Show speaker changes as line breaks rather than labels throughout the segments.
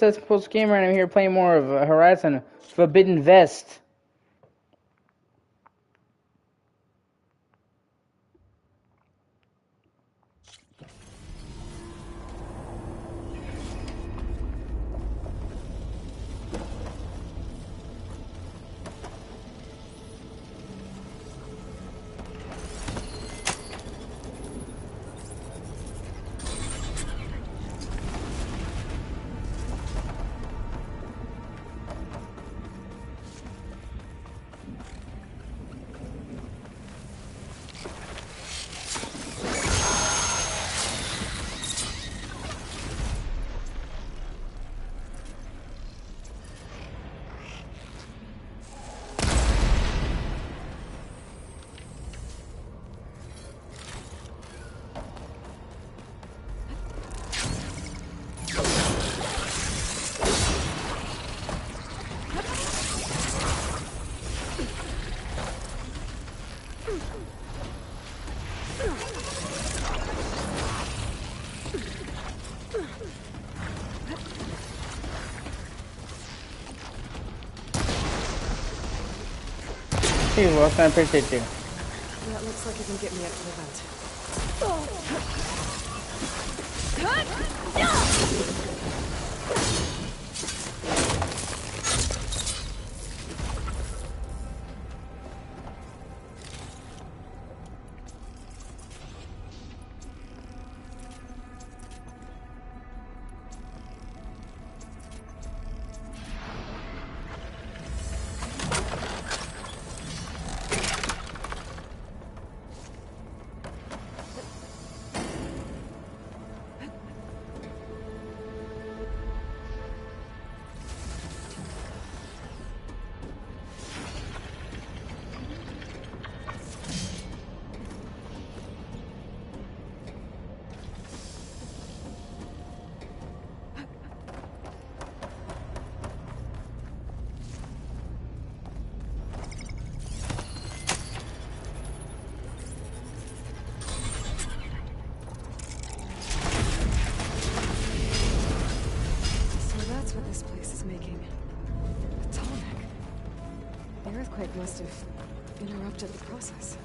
That's post gamer, and I'm here playing more of Horizon Forbidden West. Hey, Wilson, I appreciate you.
That looks like it can get me up to the vent. Must have interrupted the process.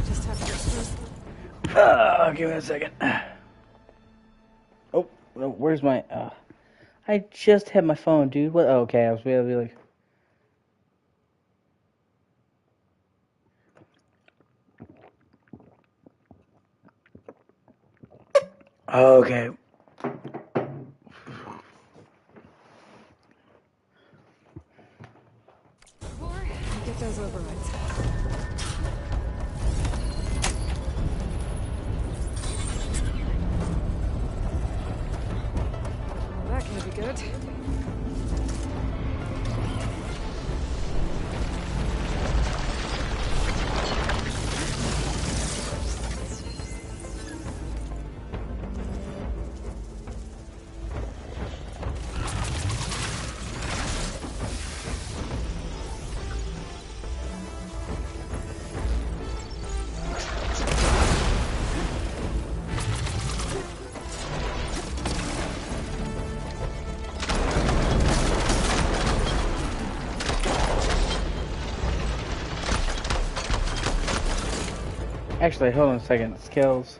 Just have to
give me a second. Oh, where's my? I just had my phone, dude. What? Oh, okay, I was able to be like. Okay.
Get those overrides. Well, that can't be good.
Actually, hold on a second. Skills.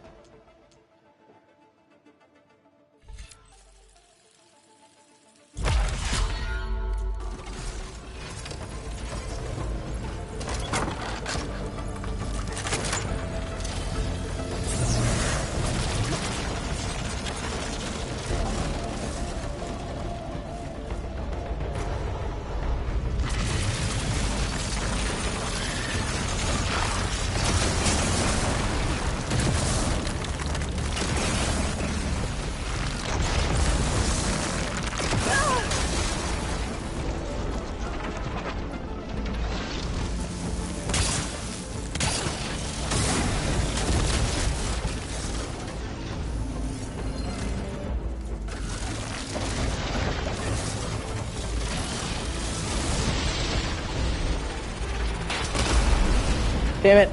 Damn it.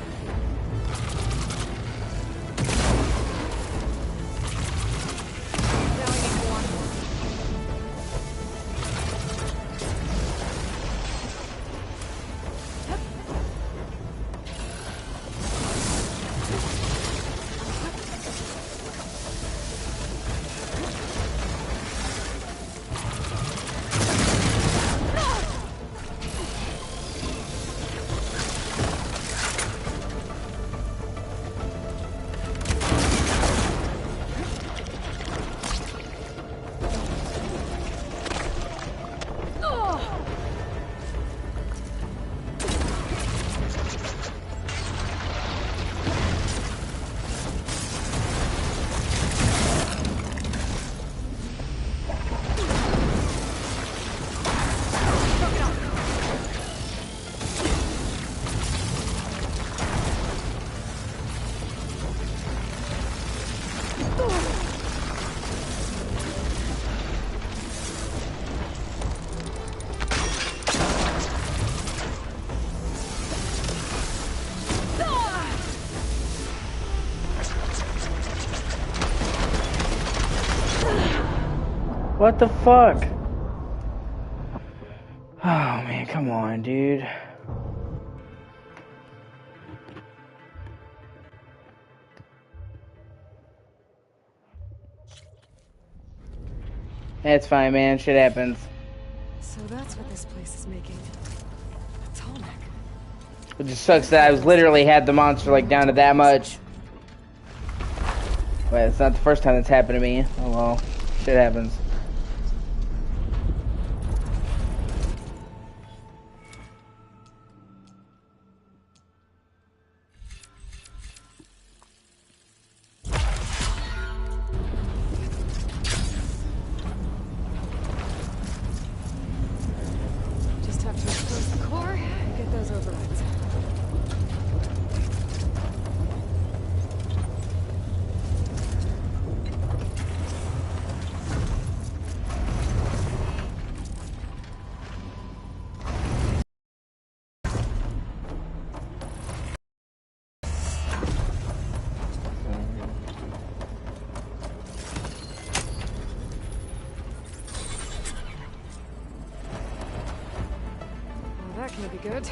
Now I need one.
What the fuck? Oh man, come on, dude. That's fine, man. Shit happens.
So that's what this place is making. A tall neck.
It just sucks that I was literally had the monster like down to that much. But it's not the first time that's happened to me. Oh well, shit happens.
Just have to expose the core and get those overrides. Well, that can be good.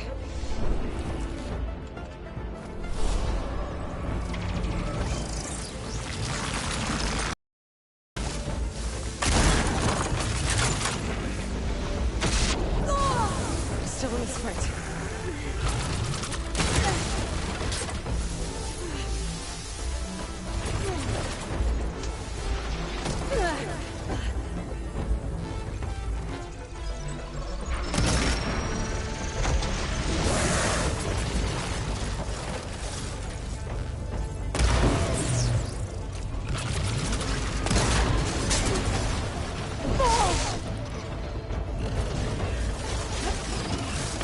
Still in this fight.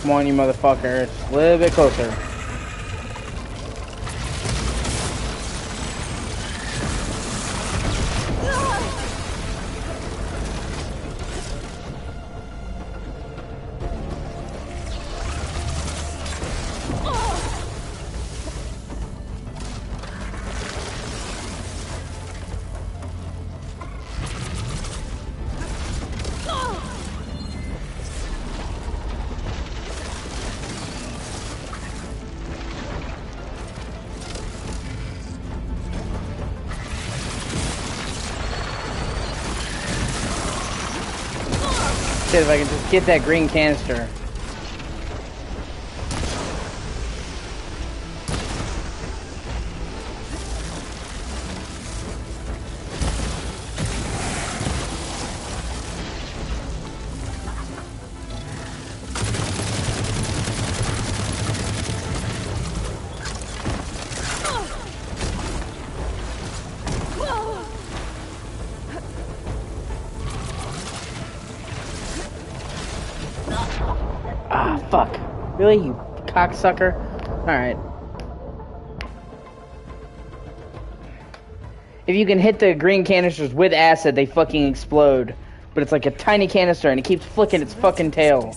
Come on, you motherfucker. A little bit closer. Shit, if I can just get that green canister. Ah, fuck. Really, you cocksucker? Alright. If you can hit the green canisters with acid, they fucking explode. But it's like a tiny canister and it keeps flicking its fucking tail.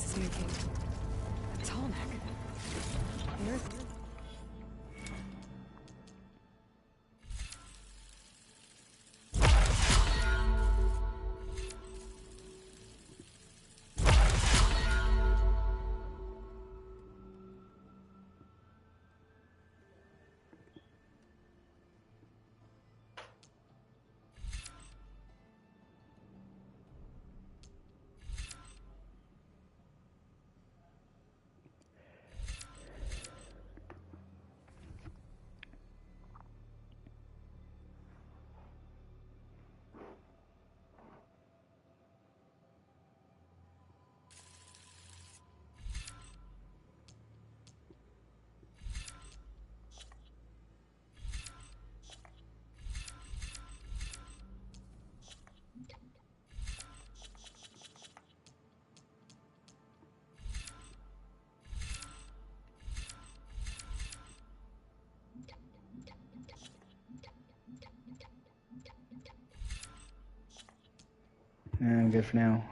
I'm good for now.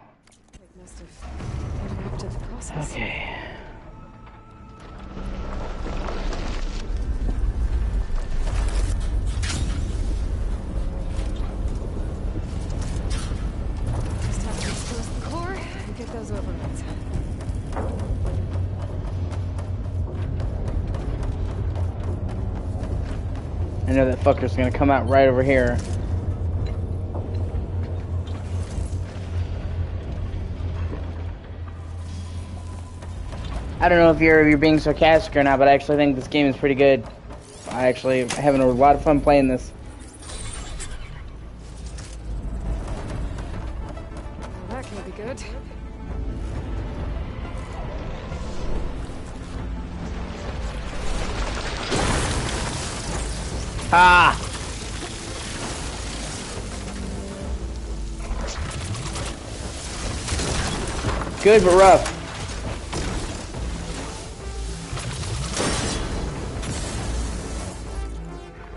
It must have interrupted the process.
Okay.
Just have to expose the core and get those overrides.
I know that fucker's gonna come out right over here. I don't know if you're being sarcastic or not, but I actually think this game is pretty good. I actually am having a lot of fun playing this.
Well, that can't be good.
Ah! Good but rough.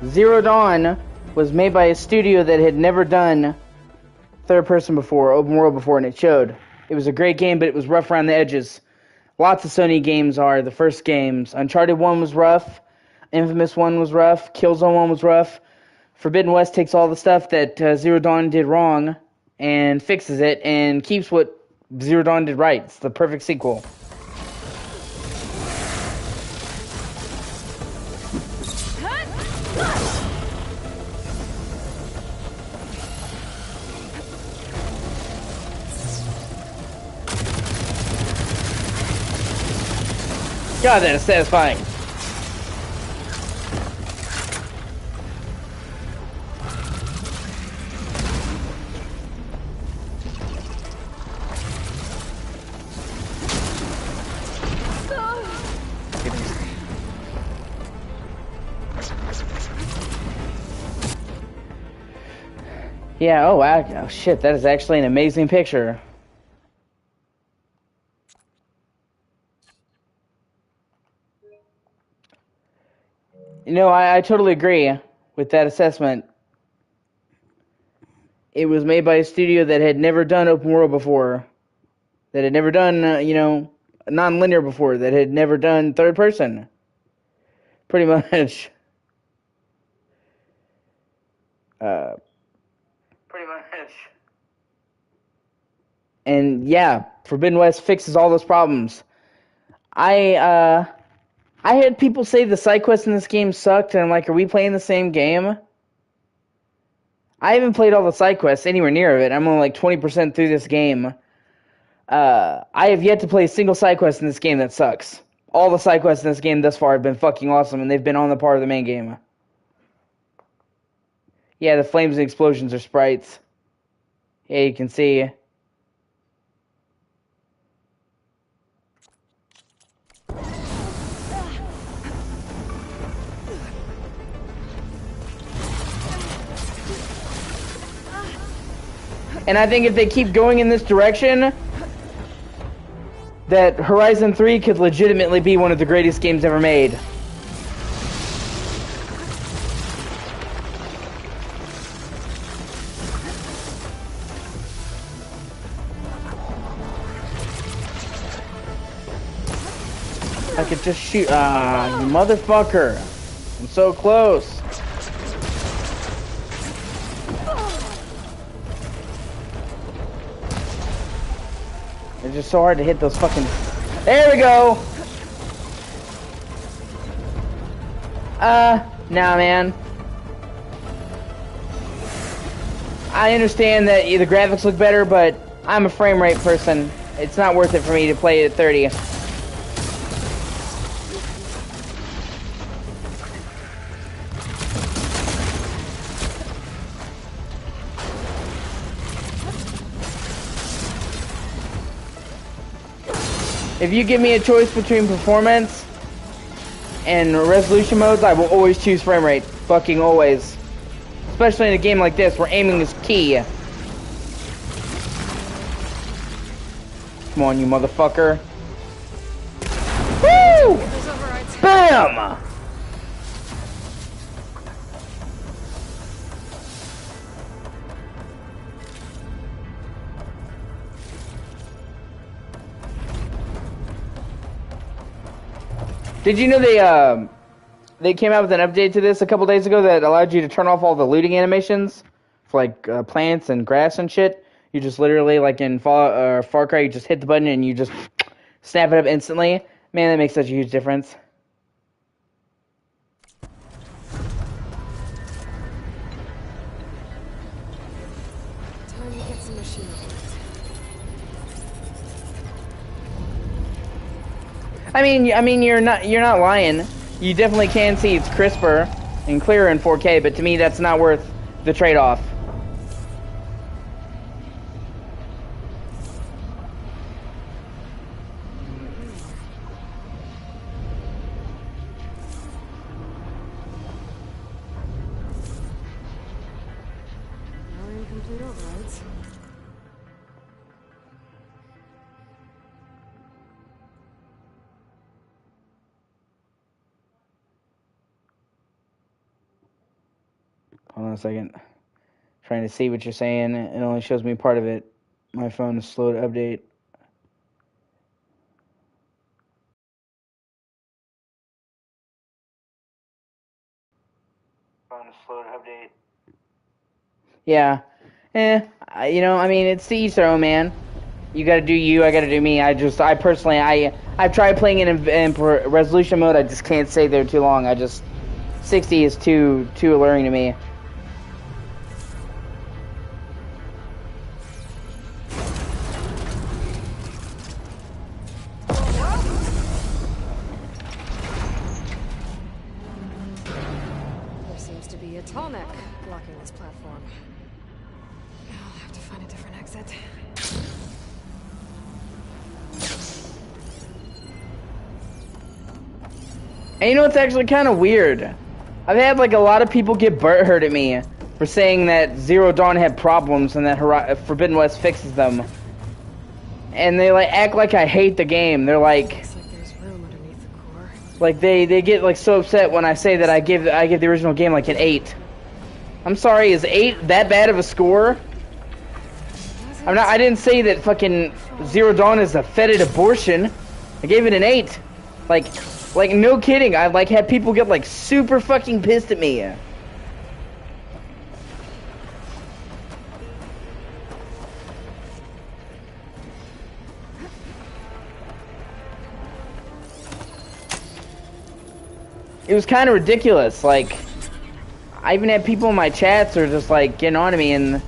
Zero Dawn was made by a studio that had never done third person before, open world before, and it showed. It was a great game, but it was rough around the edges. Lots of Sony games are, the first games. Uncharted 1 was rough. Infamous 1 was rough. Killzone 1 was rough. Forbidden West takes all the stuff that Zero Dawn did wrong and fixes it and keeps what Zero Dawn did right. It's the perfect sequel. God, that is satisfying. Yeah, oh wow, oh shit, that is actually an amazing picture. You know, I totally agree with that assessment. It was made by a studio that had never done open world before, that had never done, you know, non-linear before, that had never done third person. Pretty much. Pretty much. And yeah, Forbidden West fixes all those problems. I had people say the side quests in this game sucked, and I'm like, are we playing the same game? I haven't played all the side quests anywhere near of it. I'm only like 20% through this game. I have yet to play a single side quest in this game that sucks. All the side quests in this game thus far have been fucking awesome, and they've been on the par of the main game. Yeah, the flames and explosions are sprites. Yeah, you can see. And I think if they keep going in this direction, that Horizon 3 could legitimately be one of the greatest games ever made. I could just shoot. Ah, you motherfucker. I'm so close. It's just so hard to hit those fucking... There we go! Nah, man. I understand that the graphics look better, but I'm a frame rate person. It's not worth it for me to play it at 30. If you give me a choice between performance and resolution modes, I will always choose frame rate. Fucking always. Especially in a game like this where aiming is key. Come on, you motherfucker. Woo! Bam! Did you know they came out with an update to this a couple days ago that allowed you to turn off all the looting animations for like plants and grass and shit? You just literally, like in Far Cry, you just hit the button and you just snap it up instantly. Man, that makes such a huge difference.
Time to get some machine parts.
I mean, you're not lying. You definitely can see it's crisper and clearer in 4K, but to me, that's not worth the trade-off.
More incomplete overrides.
Hold on a second. Trying to see what you're saying. It only shows me part of it. My phone is slow to update. Phone is slow to update. Yeah. You know, I mean, it's to each their own, man. You gotta do you, I gotta do me. I personally, I've tried playing it in resolution mode. I just can't stay there too long. 60 is too alluring to me.
There seems to be a tall neck blocking this platform. I'll have to find a different exit.
And you know what's actually kind of weird? I've had like a lot of people get butthurt at me for saying that Zero Dawn had problems and that Forbidden West fixes them. And they like act like I hate the game. They're like,
Looks like there's room underneath the core.
like they get like so upset when I say that I give the original game like an 8. I'm sorry, is 8 that bad of a score? I didn't say that fucking Zero Dawn is a fetid abortion. I gave it an 8. Like no kidding. I like had people get like super fucking pissed at me. It was kind of ridiculous. Like, I even had people in my chats are just like getting on to me, and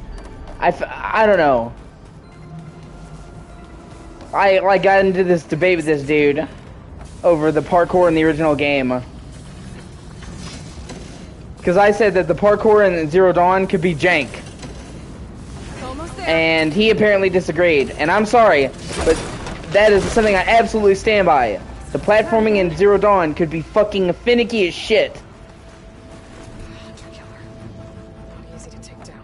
I don't know. I like got into this debate with this dude over the parkour in the original game. Because I said that the parkour in Zero Dawn could be jank.
Almost there.
And he apparently disagreed. And I'm sorry, but that is something I absolutely stand by. The platforming in Zero Dawn could be fucking finicky as shit.
Hunter killer. Not easy to take down.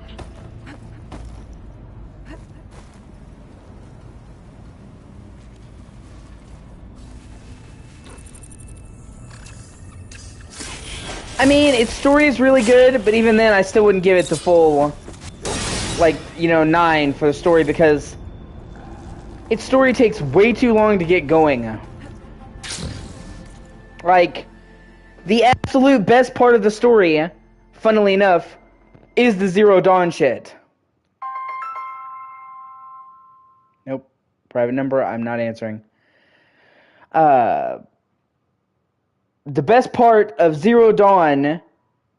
I mean, its story is really good, but even then I still wouldn't give it the full, like, 9 for the story, because its story takes way too long to get going. Like, the absolute best part of the story, funnily enough, is the Zero Dawn shit. Nope. Private number, I'm not answering. The best part of Zero Dawn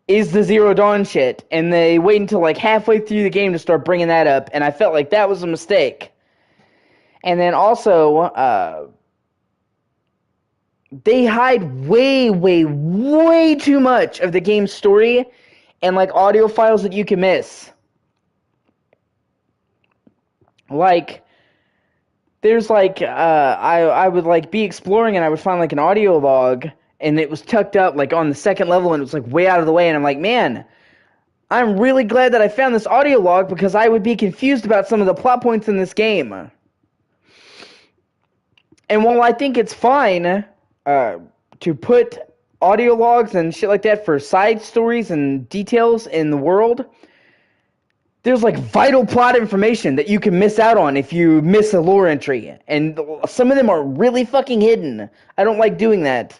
is the Zero Dawn shit, and they wait until like halfway through the game to start bringing that up, and I felt like that was a mistake. And then also, they hide way, way, way too much of the game's story and like audio files that you can miss. Like, there's like, I would like be exploring and I would find like an audio log, and it was tucked up like on the second level, and it was like way out of the way, and I'm like, man, I'm really glad that I found this audio log, because I would be confused about some of the plot points in this game. And while I think it's fine to put audio logs and shit like that for side stories and details in the world, there's like vital plot information that you can miss out on if you miss a lore entry. And some of them are really fucking hidden. I don't like doing that.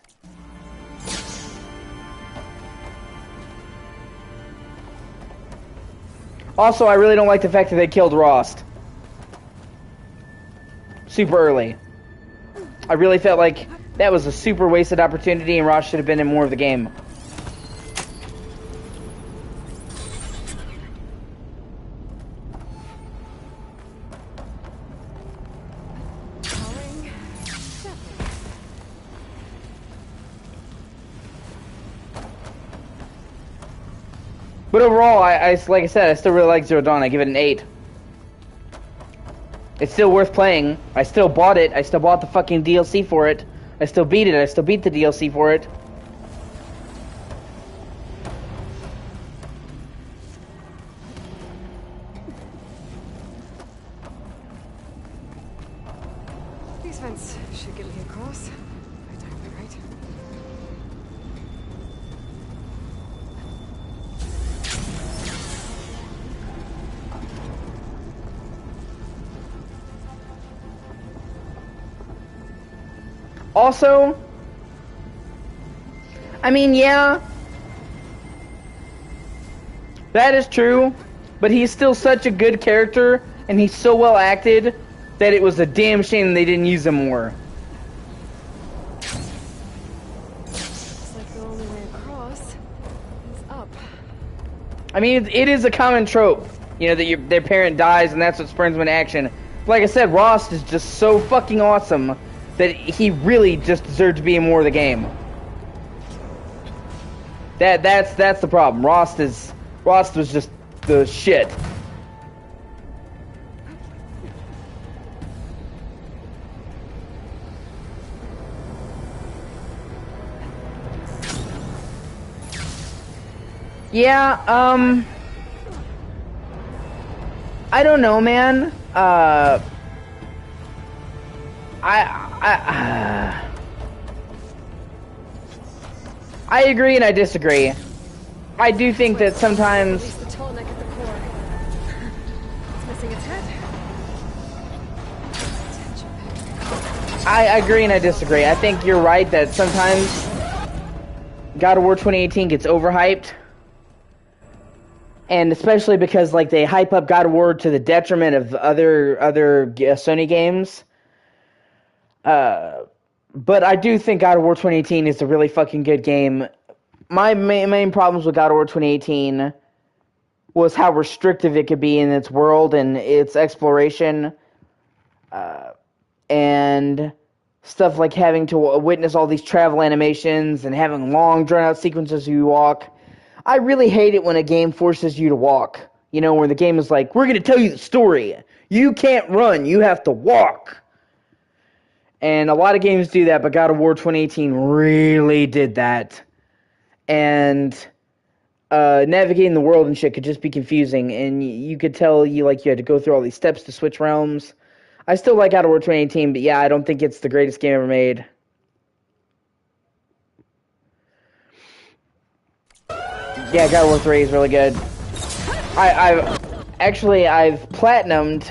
Also, I really don't like the fact that they killed Rost super early. I really felt like that was a super wasted opportunity, and Rost should have been in more of the game. But overall, like I said, I still really like Zero Dawn. I give it an 8. It's still worth playing. I still bought it. I still bought the fucking DLC for it. I still beat it. I still beat the DLC for it.
These vents should get me across. I timed it right.
Also, I mean, yeah, that is true, but he's still such a good character, and he's so well acted, that it was a damn shame they didn't use him more.
Looks like the only way across is up.
I mean, it is a common trope, you know, that their parent dies, and that's what spurns them into action. Like I said, Rost is just so fucking awesome that he really just deserved to be in more of the game. That's the problem. Rost was just the shit. Yeah, I don't know, man. I agree and I disagree. I do think that sometimes...
At least the tall neck at the core. It's missing its head.
I agree and I disagree. I think you're right that sometimes God of War 2018 gets overhyped. And especially because like they hype up God of War to the detriment of other Sony games. But I do think God of War 2018 is a really fucking good game. My main problems with God of War 2018 was how restrictive it could be in its world and its exploration. And stuff like having to witness all these travel animations and having long, drawn-out sequences where you walk. I really hate it when a game forces you to walk. You know, where the game is like, we're going to tell you the story. You can't run, you have to walk. And a lot of games do that, but God of War 2018 really did that. And navigating the world and shit could just be confusing, and you could tell you had to go through all these steps to switch realms. I still like God of War 2018, but yeah, I don't think it's the greatest game ever made. Yeah, God of War 3 is really good. I've platinumed.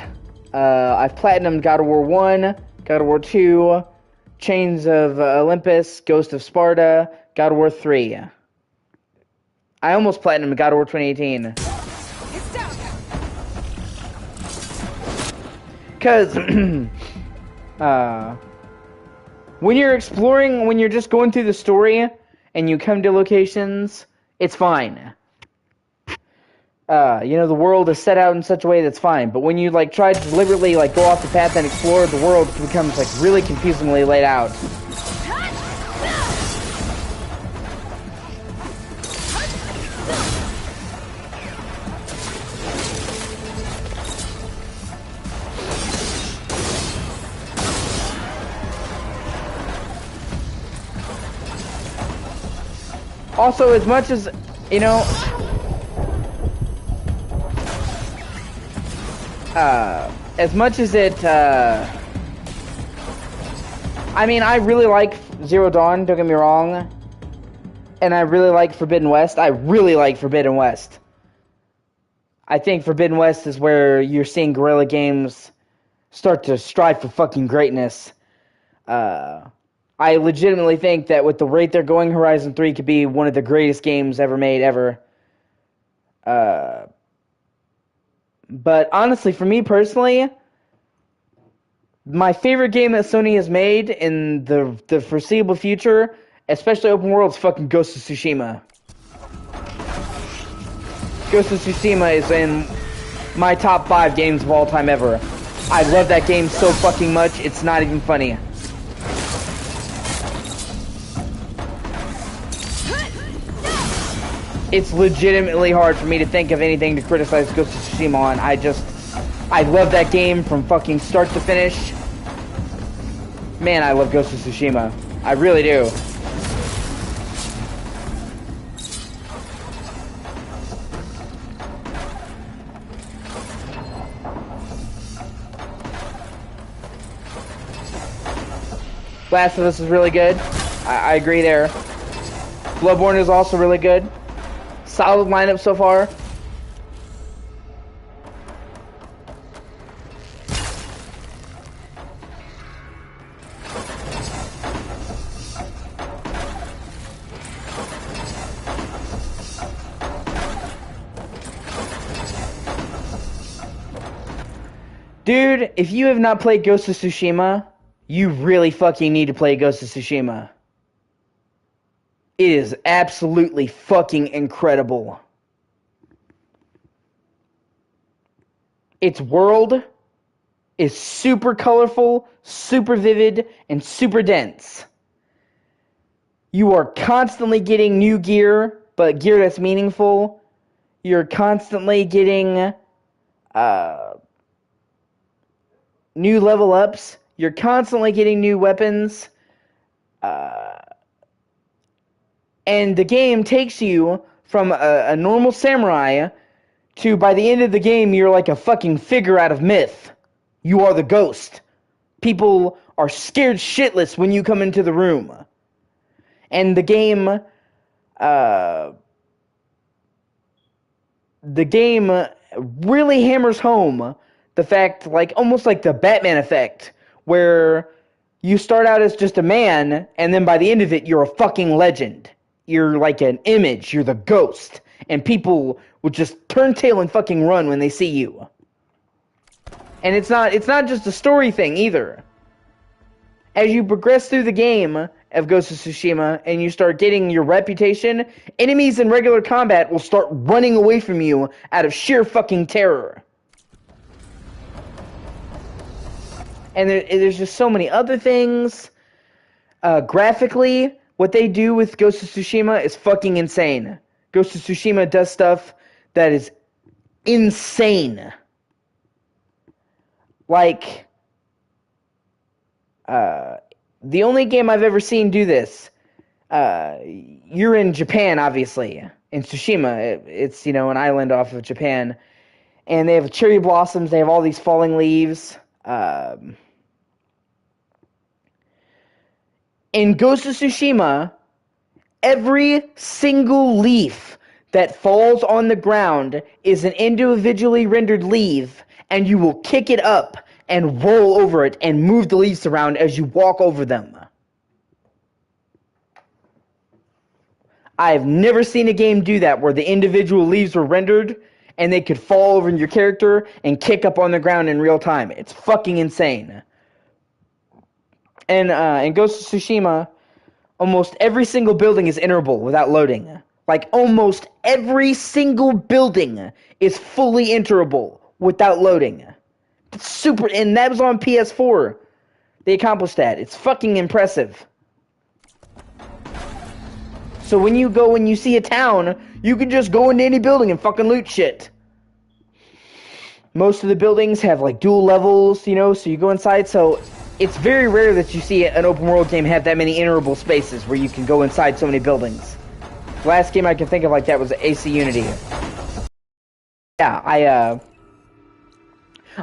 I've platinumed God of War 1, God of War 2, Chains of Olympus, Ghost of Sparta, God of War 3. I almost platinumed God of War 2018. Because, when you're exploring, when you're just going through the story, and you come to locations, it's fine. You know, the world is set out in such a way that's fine. But when you, try to deliberately, go off the path and explore, the world becomes, really confusingly laid out. Also, as much as, you know... as much as it, I mean, I really like Zero Dawn, don't get me wrong. And I really like Forbidden West. I really like Forbidden West. I think Forbidden West is where you're seeing Guerrilla Games start to strive for fucking greatness. I legitimately think that with the rate they're going, Horizon 3 could be one of the greatest games ever made, ever. But honestly, for me personally, my favorite game that Sony has made in the foreseeable future, especially open world, is fucking Ghost of Tsushima. Ghost of Tsushima is in my top 5 games of all time ever. I love that game so fucking much, it's not even funny. It's legitimately hard for me to think of anything to criticize Ghost of Tsushima on. I love that game from fucking start to finish. Man, I love Ghost of Tsushima. I really do. Last of Us is really good. I agree there. Bloodborne is also really good. Solid lineup so far. Dude, if you have not played Ghost of Tsushima, you really fucking need to play Ghost of Tsushima. It is absolutely fucking incredible. Its world is super colorful, super vivid, and super dense. You are constantly getting new gear, but gear that's meaningful. You're constantly getting new level ups. You're constantly getting new weapons. And the game takes you from a normal samurai to, by the end of the game, you're like a fucking figure out of myth. You are the ghost. People are scared shitless when you come into the room. And the game really hammers home the fact, like almost like the Batman effect, where you start out as just a man, and then by the end of it, you're a fucking legend. You're like an image. You're the ghost, and people would just turn tail and fucking run when they see you. And it's not just a story thing either. As you progress through the game of Ghost of Tsushima and you start getting your reputation, enemies in regular combat will start running away from you out of sheer fucking terror. And there's just so many other things. Graphically, what they do with Ghost of Tsushima is fucking insane. Ghost of Tsushima does stuff that is insane. Like, the only game I've ever seen do this, you're in Japan, obviously. In Tsushima, it's, an island off of Japan. And they have cherry blossoms, they have all these falling leaves. In Ghost of Tsushima, every single leaf that falls on the ground is an individually rendered leaf, and you will kick it up and roll over it and move the leaves around as you walk over them. I've never seen a game do that where the individual leaves were rendered and they could fall over your character and kick up on the ground in real time. It's fucking insane. And in Ghost of Tsushima, almost every single building is enterable without loading. Like, almost every single building is fully enterable without loading. It's super, and that was on PS4. They accomplished that. It's fucking impressive. So when you see a town, you can just go into any building and fucking loot shit. Most of the buildings have like dual levels, so you go inside. So it's very rare that you see an open world game have that many enterable spaces where you can go inside so many buildings. The last game I can think of like that was AC Unity. Yeah,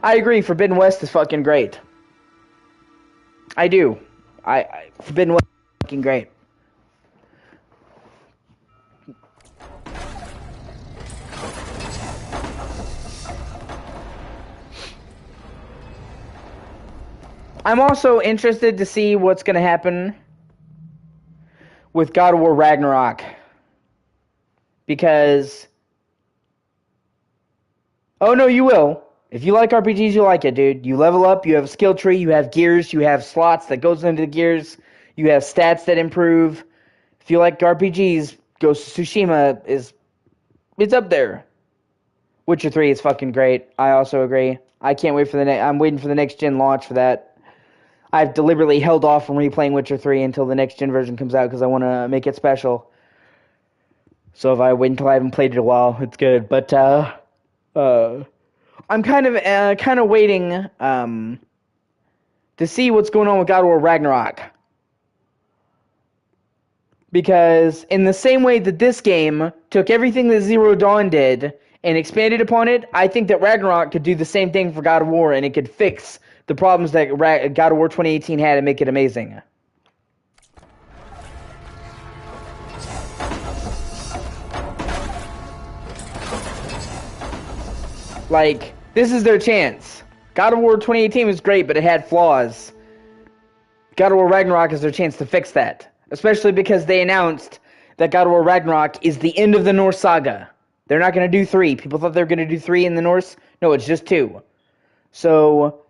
I agree. Forbidden West is fucking great. I do. Forbidden West is fucking great. I'm also interested to see what's going to happen with God of War Ragnarok. Because Oh no, you will. If you like RPGs, you like it, dude. You level up, you have a skill tree, you have gears, you have slots that goes into the gears, you have stats that improve. If you like RPGs, Ghost of Tsushima it's up there. Witcher 3 is fucking great. I also agree. I can't wait for the next. I'm waiting for the next gen launch for that. I've deliberately held off from replaying Witcher 3 until the next gen version comes out because I want to make it special. So if I wait until I haven't played it a while, it's good. But I'm kind of waiting to see what's going on with God of War Ragnarok. Because in the same way that this game took everything that Zero Dawn did and expanded upon it, I think that Ragnarok could do the same thing for God of War, and it could fix the problems that God of War 2018 had and make it amazing. Like, this is their chance. God of War 2018 was great, but it had flaws. God of War Ragnarok is their chance to fix that. Especially because they announced that God of War Ragnarok is the end of the Norse saga. They're not going to do 3. People thought they were going to do 3 in the Norse. No, it's just 2. So,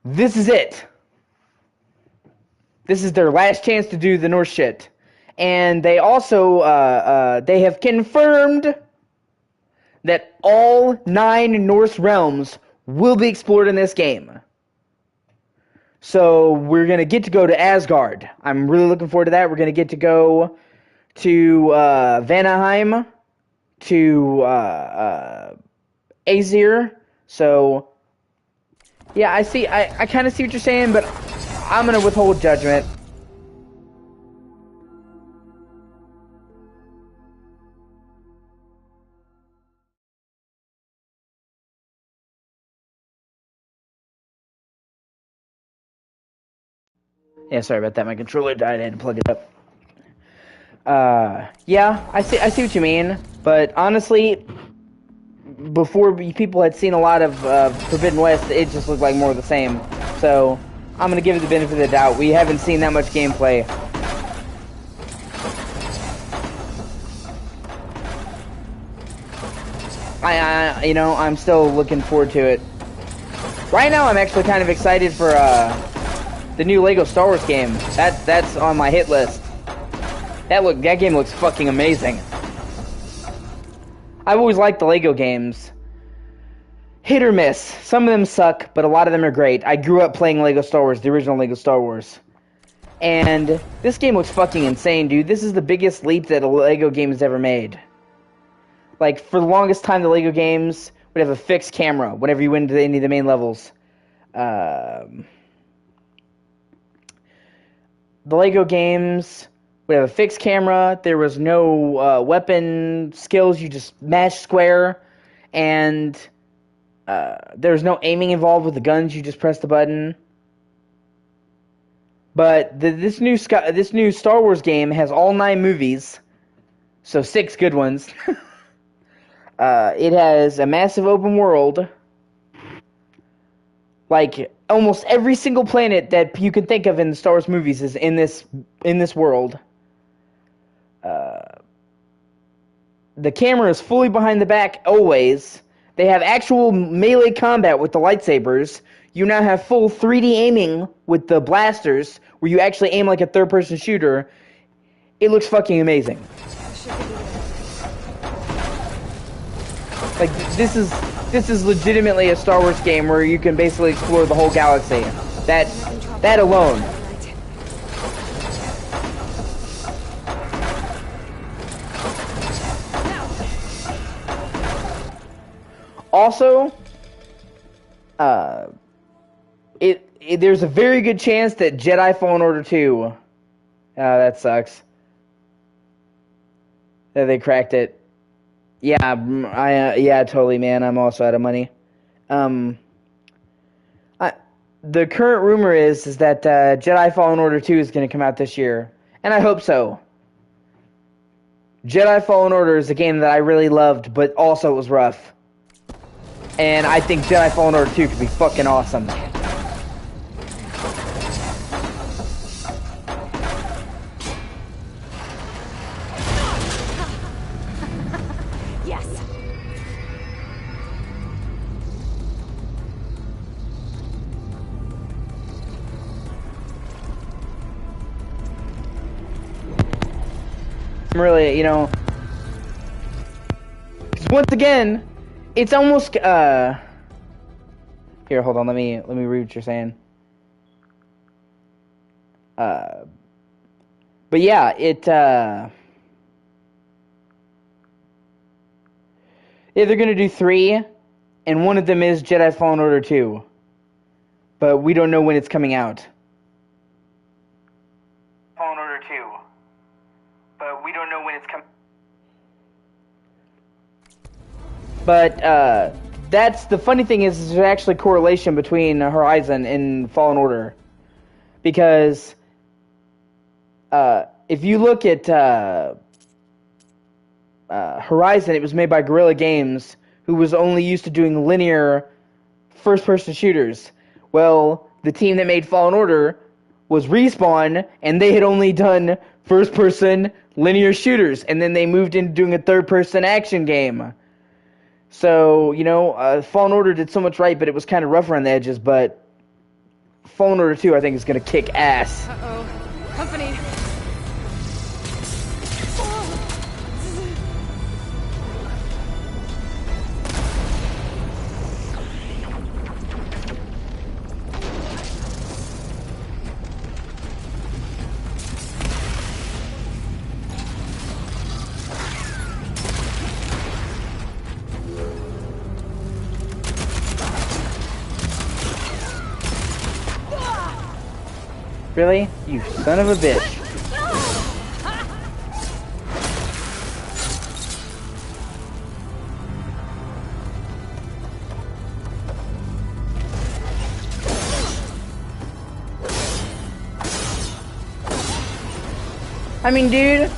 this is it. This is their last chance to do the Norse shit. And they also, they have confirmed that all 9 Norse realms will be explored in this game. So we're going to get to go to Asgard. I'm really looking forward to that. We're going to get to go to Vanaheim, to Aesir. So, yeah, I kind of see what you're saying, but I'm going to withhold judgment. Yeah, sorry about that. My controller died. I had to plug it up. Yeah, I see what you mean. But honestly, before people had seen a lot of Forbidden West, it just looked like more of the same. So, I'm gonna give it the benefit of the doubt. We haven't seen that much gameplay. I'm still looking forward to it. Right now, I'm actually kind of excited for the new Lego Star Wars game. That's on my hit list. That game looks fucking amazing. I've always liked the Lego games. Hit or miss. Some of them suck, but a lot of them are great. I grew up playing Lego Star Wars, the original Lego Star Wars. And this game looks fucking insane, dude. This is the biggest leap that a Lego game has ever made. Like, for the longest time, the Lego games would have a fixed camera whenever you went into any of the main levels. The Lego games would have a fixed camera. There was no weapon skills. You just mash square. And there's no aiming involved with the guns. You just press the button. But this new Star Wars game has all 9 movies. So 6 good ones. It has a massive open world. Like, almost every single planet that you can think of in the Star Wars movies is in this world. The camera is fully behind the back always. They have actual melee combat with the lightsabers. You now have full 3D aiming with the blasters, where you actually aim like a third-person shooter. It looks fucking amazing. Like, this is legitimately a Star Wars game where you can basically explore the whole galaxy. That alone. Also, there's a very good chance that Jedi Fallen Order 2, that sucks. That they cracked it. Yeah, yeah, totally, man. I'm also out of money. The current rumor is that Jedi Fallen Order 2 is going to come out this year, and I hope so. Jedi Fallen Order is a game that I really loved, but also it was rough. And I think Jedi Fallen Order 2 could be fucking awesome.
Yes.
I'm really, you know, 'cause once again, it's almost here. Hold on, let me read what you're saying. But yeah, yeah, they're gonna do 3, and one of them is Jedi Fallen Order 2, but we don't know when it's coming out. Fallen Order 2, but we don't know when it's coming. But that's the funny thing is there's actually correlation between Horizon and Fallen Order, because if you look at Horizon, it was made by Guerrilla Games, who was only used to doing linear first-person shooters. Well, the team that made Fallen Order was Respawn, and they had only done first-person linear shooters, and then they moved into doing a third-person action game. So, you know, Fallen Order did so much right, but it was kind of rough around the edges, but Fallen Order 2, I think, is going to kick ass.
Uh-oh. Company.
Really? You son of a bitch. I mean, dude,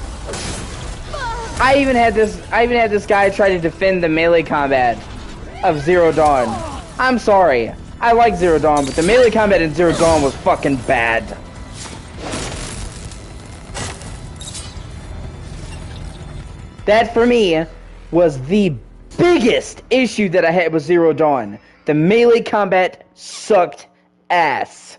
I even had this guy try to defend the melee combat of Zero Dawn. I'm sorry. I like Zero Dawn, but the melee combat in Zero Dawn was fucking bad. That, for me, was the biggest issue that I had with Zero Dawn. The melee combat sucked ass.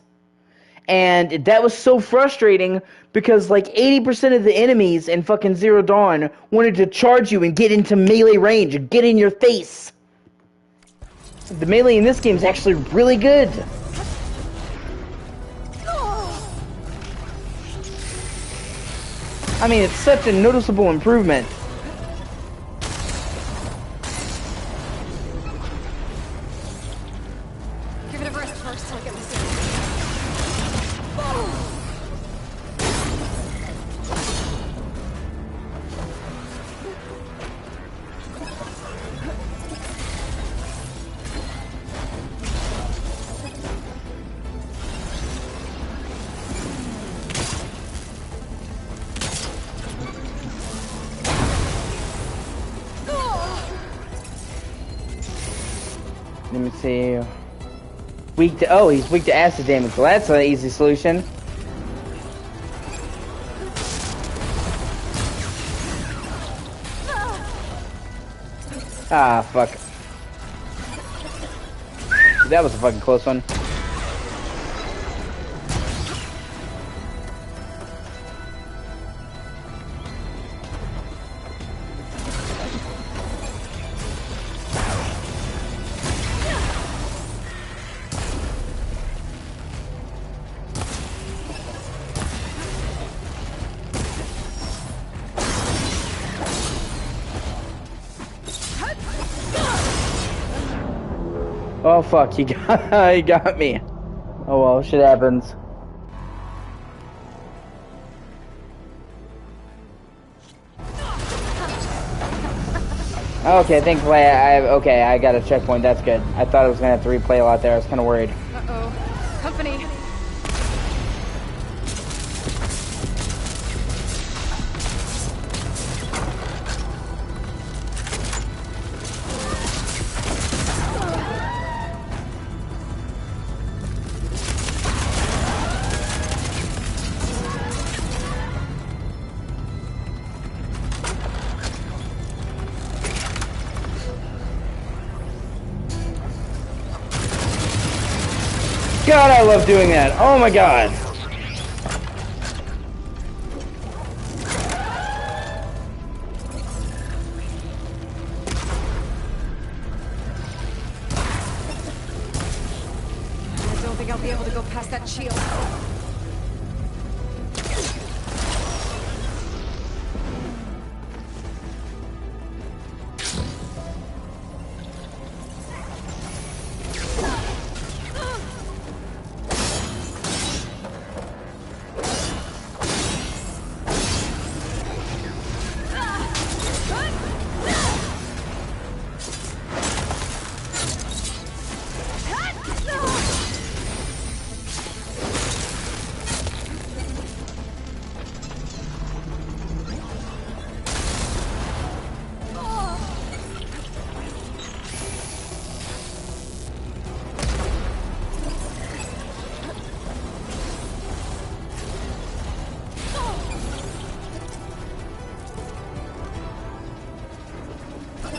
And that was so frustrating because like 80% of the enemies in fucking Zero Dawn wanted to charge you and get into melee range and get in your face. The melee in this game is actually really good. I mean, it's such a noticeable improvement.
Give it a rest first till I get this in.
Let me see. Weak to, oh, he's weak to acid damage. Well, that's an easy solution. Ah, fuck. That was a fucking close one. Oh fuck, he got me. Oh well, shit happens. Okay, thankfully I got a checkpoint, that's good. I thought I was gonna have to replay a lot there, I was kinda worried.
Uh-oh. Company.
God, I love doing that. Oh my god.
past that shield.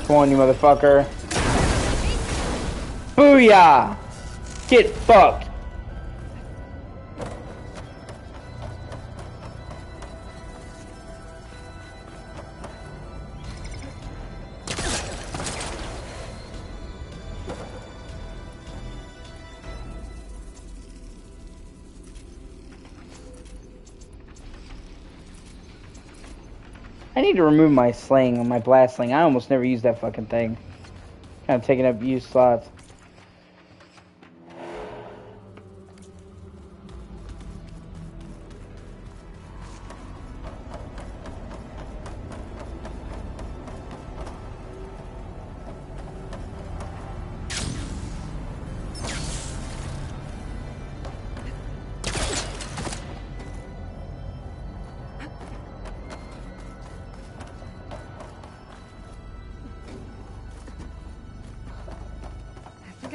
Come on, you motherfucker. Booyah! Get fucked. I need to remove my sling, my blast sling. I almost never use that fucking thing. Kind of taking up used slots.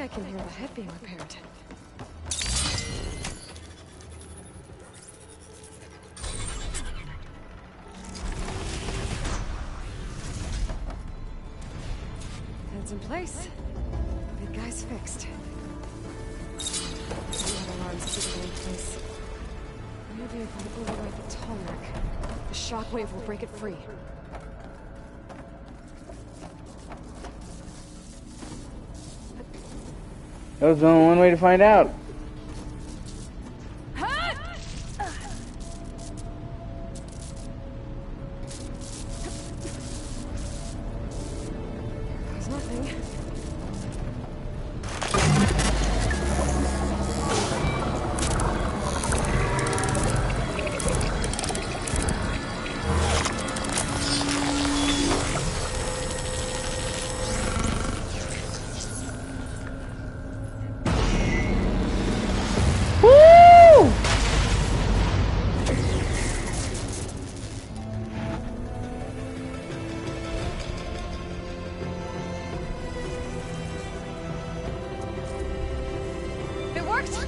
I can hear the head being repaired. Head's in place. Big guy's fixed. The alarm's keeping in place. Maybe if I override the tallneck, the shockwave will break it free.
That was only one way to find out.
There's nothing.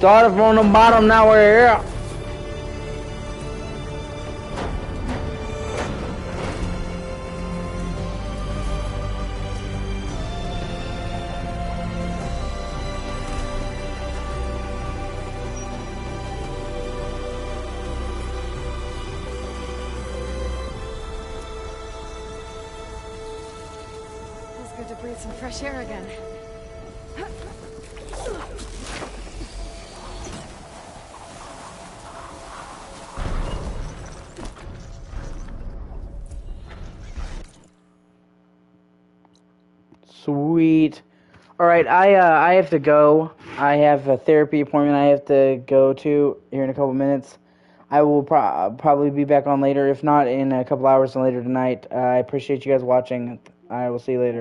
Started from the bottom, now we're here.
Feels good to breathe some fresh air again.
Sweet. All right, I have to go. I have a therapy appointment I have to go to here in a couple minutes. I will probably be back on later, if not in a couple hours and later tonight. I appreciate you guys watching. I will see you later.